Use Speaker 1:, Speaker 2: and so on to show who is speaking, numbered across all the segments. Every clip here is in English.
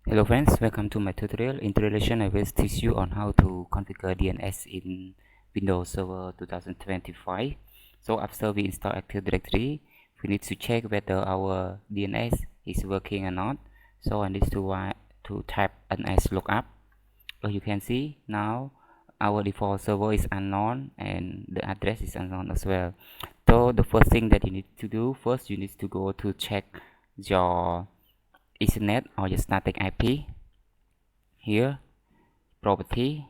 Speaker 1: Hello friends, welcome to my tutorial. In today's lesson, I will teach you on how to configure DNS in Windows Server 2025. So after we install Active Directory, we need to check whether our DNS is working or not. So I need to tap DNS lookup. As you can see, now our default server is unknown and the address is unknown as well. So the first thing that you need to do, first you need to go to check your Ethernet or your static IP. Here, property,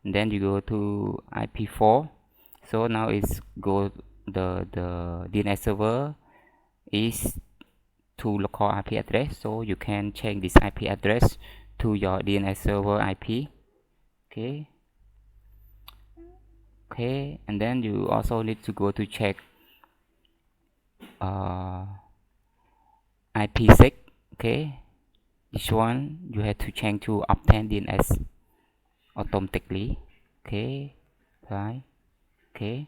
Speaker 1: and then you go to IP4. So now it's go the DNS server is to local IP address, so you can change this IP address to your DNS server IP. Okay, and then you also need to go to check IP6. Okay, this one you have to change to obtain DNS automatically. Okay, right. Okay,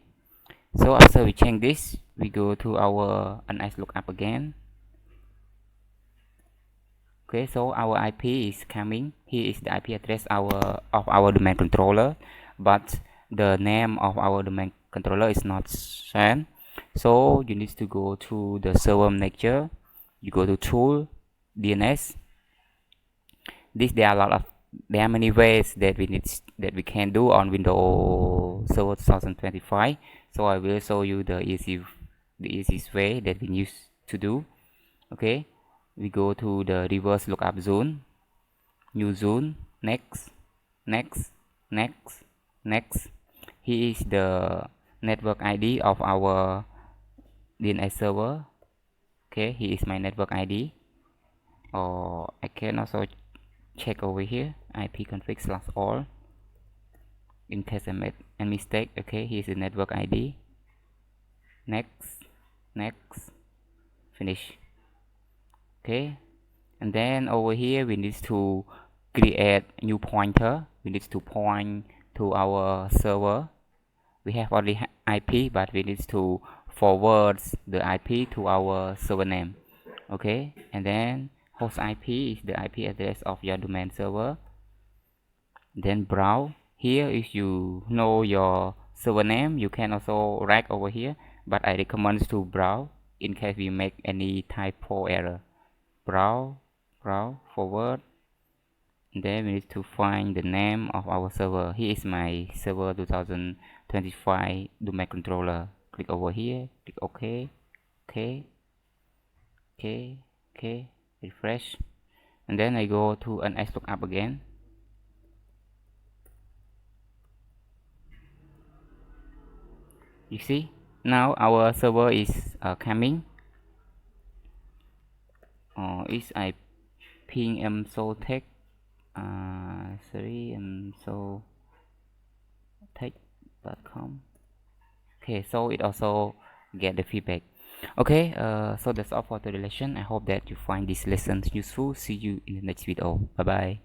Speaker 1: so after we change this, we go to our DNS lookup again. Okay, so our IP is coming. Here is the IP address of our domain controller, but the name of our domain controller is not shown. So you need to go to the server manager. You go to tool, DNS. There are many ways that we can do on Windows Server 2025. So I will show you the easiest way that we use to do. Okay, we go to the reverse lookup zone, new zone, next. Here is the network ID of our DNS server. Okay, here is my network ID, or I can also check over here ipconfig/all in case I made a mistake. Okay, here's the network ID. Next, finish. Okay, and then over here we need to create a new pointer. We need to point to our server. We have only IP, but we need to forward the IP to our server name. Okay, and then host IP is the IP address of your domain server. Then browse. Here, if you know your server name, you can also write over here, but I recommend to browse in case we make any typo error. Browse, forward, and then we need to find the name of our server. Here is my server 2025 domain controller. Click over here, click OK. Refresh, and then I go to an DNS lookup again. You see, now our server is coming. Is I ping Msolved Tech, msolvedtech.com. Okay, so it also get the feedback. Okay, so that's all for today's lesson. I hope that you find this lesson useful. See you in the next video. Bye bye.